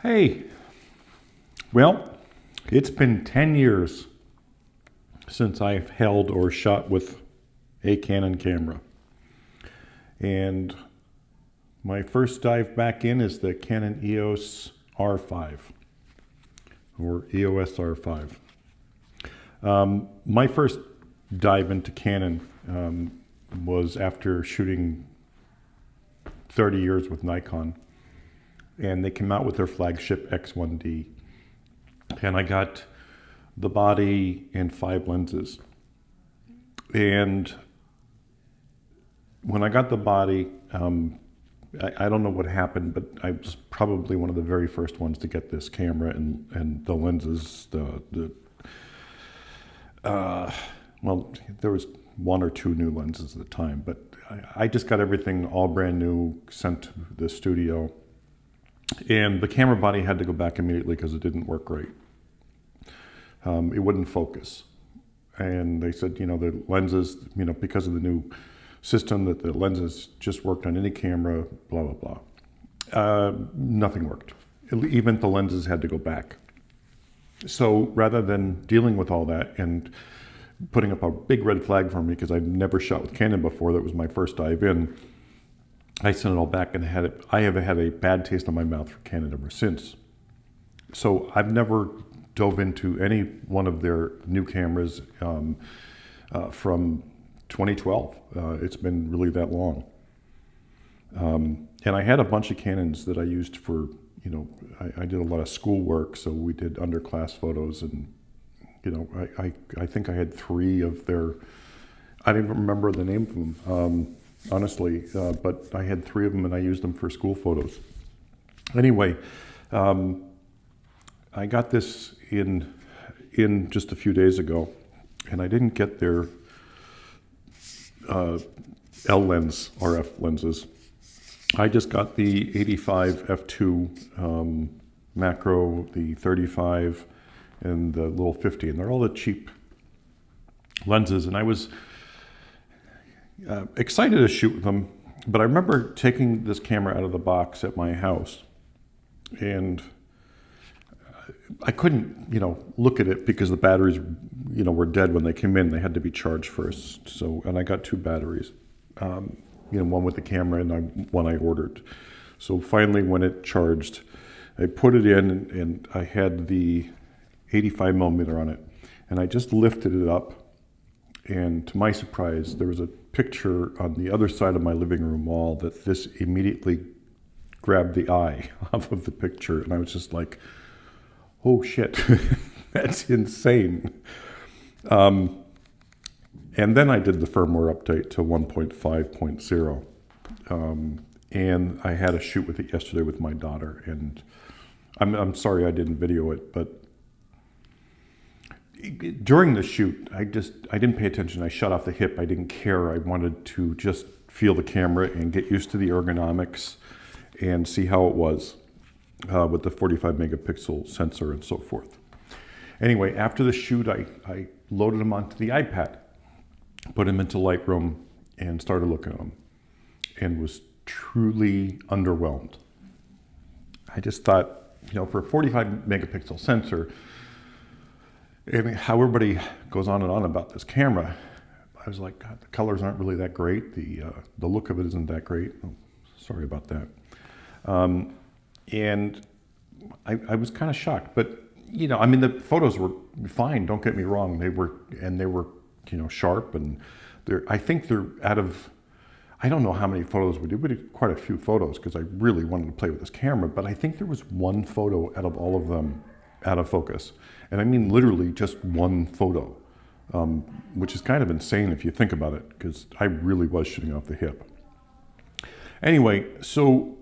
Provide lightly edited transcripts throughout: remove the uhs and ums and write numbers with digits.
Hey, well, it's been 10 years since I've held or shot with a Canon camera. And my first dive back in is the Canon EOS R5 or EOS R5. My first dive into Canon was after shooting 30 years with Nikon. And they came out with their flagship X1D. And I got the body and 5 lenses. And when I got the body, I don't know what happened, but I was probably one of the very first ones to get this camera and the lenses. Well, there was 1 or 2 new lenses at the time, but I just got everything all brand new, sent to the studio. And the camera body had to go back immediately because it didn't work right. It wouldn't focus. And they said, the lenses, because of the new system, that the lenses just worked on any camera, blah, blah, blah. Nothing worked. Even the lenses had to go back. So rather than dealing with all that and putting up a big red flag for me, because I'd never shot with Canon before, that was my first dive in, I sent it all back and I have had a bad taste in my mouth for Canon ever since. So I've never dove into any one of their new cameras from 2012. It's been really that long. And I had a bunch of Canons that I used for, I did a lot of schoolwork, so we did underclass photos, and I think I had 3 of their, I don't even remember the name of them. Honestly, but I had 3 of them and I used them for school photos. Anyway, I got this in just a few days ago, and I didn't get their L-lens RF lenses. I just got the 85 f2 macro, the 35, and the little 50, and they're all the cheap lenses, and I was excited to shoot with them, but I remember taking this camera out of the box at my house, and I couldn't, look at it because the batteries, were dead when they came in. They had to be charged first. So, and I got 2 batteries, one with the camera and one I ordered. So finally, when it charged, I put it in, and I had the 85 millimeter on it, and I just lifted it up. And to my surprise, there was a picture on the other side of my living room wall that this immediately grabbed the eye off of the picture. And I was just like, oh shit, that's insane. And then I did the firmware update to 1.5.0. And I had a shoot with it yesterday with my daughter. And I'm sorry I didn't video it, but during the shoot, I didn't pay attention. I shut off the hip. I didn't care. I wanted to just feel the camera and get used to the ergonomics and see how it was with the 45 megapixel sensor and so forth. Anyway, after the shoot, I loaded them onto the iPad, put them into Lightroom, and started looking at them, and was truly underwhelmed. I just thought, for a 45 megapixel sensor, and how everybody goes on and on about this camera, I was like, God, the colors aren't really that great. The look of it isn't that great. Oh, sorry about that. And I was kind of shocked. But, the photos were fine. Don't get me wrong. They were sharp. And I think they're out of, I don't know how many photos we did. We did quite a few photos because I really wanted to play with this camera. But I think there was 1 photo out of all of them out of focus. And I mean literally just 1 photo, which is kind of insane if you think about it, because I really was shooting off the hip. Anyway, so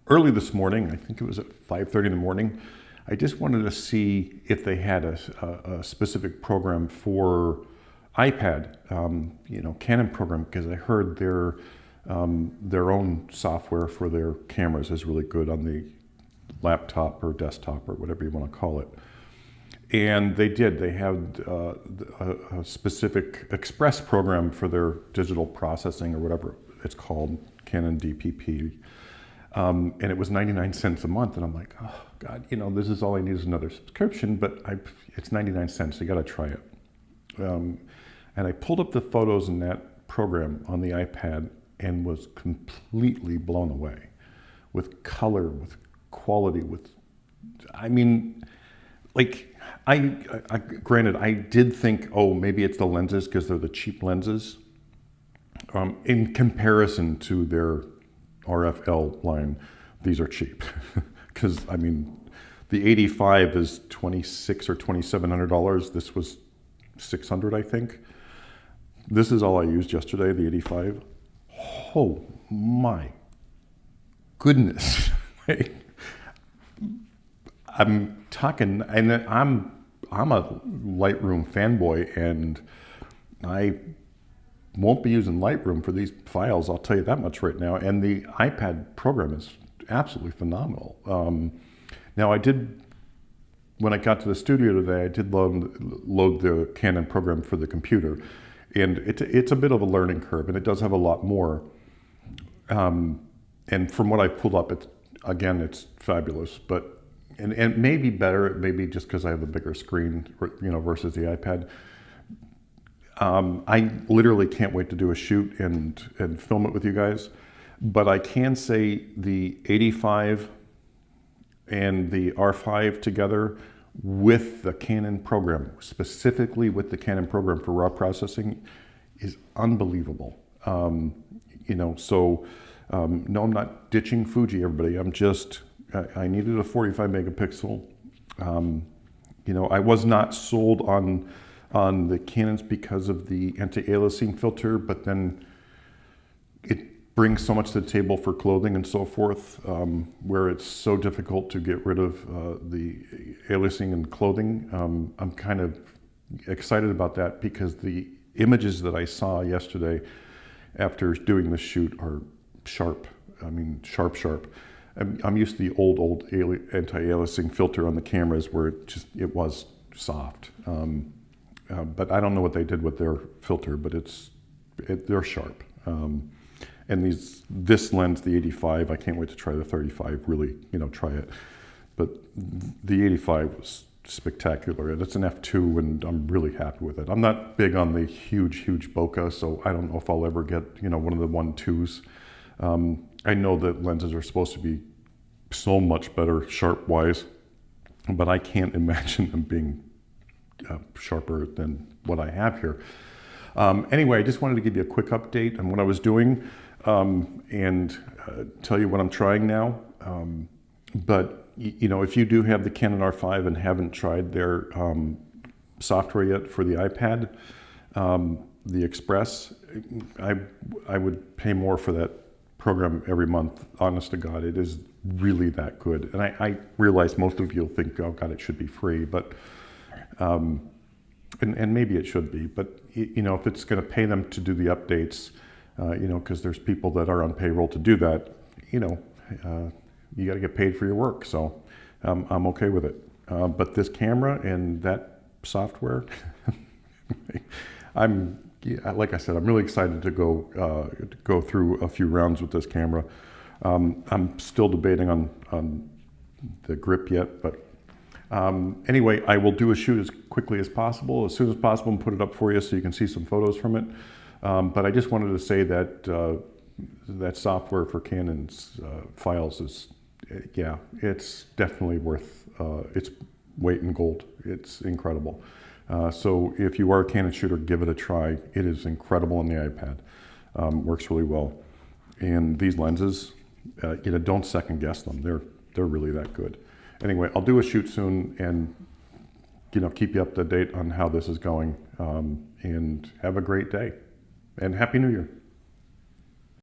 early this morning, I think it was at 5:30 in the morning, I just wanted to see if they had a specific program for iPad, Canon program, because I heard their own software for their cameras is really good on the laptop or desktop or whatever you want to call it. And they did. They had a specific Express program for their digital processing or whatever it's called, Canon DPP And it was 99 cents a month. And I'm like, oh God, this is all I need is another subscription, but it's 99 cents. You got to try it. And I pulled up the photos in that program on the iPad and was completely blown away with color, with quality, granted, I did think, oh, maybe it's the lenses because they're the cheap lenses. In comparison to their RFL line, these are cheap. Because, the 85 is $2,600 or $2,700. This was $600, I think. This is all I used yesterday, the 85. Oh my goodness. I'm talking, and I'm a Lightroom fanboy, and I won't be using Lightroom for these files, I'll tell you that much right now. And the iPad program is absolutely phenomenal. Now when I got to the studio today, I did load the Canon program for the computer. And it's a bit of a learning curve, and it does have a lot more. And from what I pulled up, it's fabulous. But and it may be better. It may be just because I have a bigger screen, versus the iPad. I literally can't wait to do a shoot and film it with you guys. But I can say the 85 and the R5 together with the Canon program, specifically with the Canon program for raw processing, is unbelievable. No, I'm not ditching Fuji, everybody. I needed a 45 megapixel. I was not sold on the Canons because of the anti-aliasing filter, but then it brings so much to the table for clothing and so forth, where it's so difficult to get rid of the aliasing in clothing. I'm kind of excited about that because the images that I saw yesterday after doing the shoot are sharp. Sharp. I'm used to the old anti-aliasing filter on the cameras where it was soft. But I don't know what they did with their filter, but they're sharp. And this lens, the 85, I can't wait to try the 35, really, try it. But the 85 was spectacular. And it's an f2, and I'm really happy with it. I'm not big on the huge bokeh, so I don't know if I'll ever get, one of the 1.2s. I know that lenses are supposed to be so much better sharp-wise, but I can't imagine them being sharper than what I have here. Anyway, I just wanted to give you a quick update on what I was doing and tell you what I'm trying now. But if you do have the Canon R5 and haven't tried their software yet for the iPad, the Express, I would pay more for that program every month. Honest to God, it is really that good. And I realize most of you will think, oh God, it should be free, but and maybe it should be, but if it's going to pay them to do the updates, because there's people that are on payroll to do that, you got to get paid for your work. So I'm okay with it. But this camera and that software, like I said, I'm really excited to go through a few rounds with this camera. I'm still debating on the grip yet, but anyway, I will do a shoot as quickly as possible, as soon as possible, and put it up for you so you can see some photos from it. But I just wanted to say that that software for Canon's files is, it's definitely worth its weight in gold. It's incredible. So if you are a Canon shooter, give it a try. It is incredible on the iPad. Works really well. And these lenses, don't second guess them. They're really that good. Anyway, I'll do a shoot soon and keep you up to date on how this is going. And have a great day. And Happy New Year.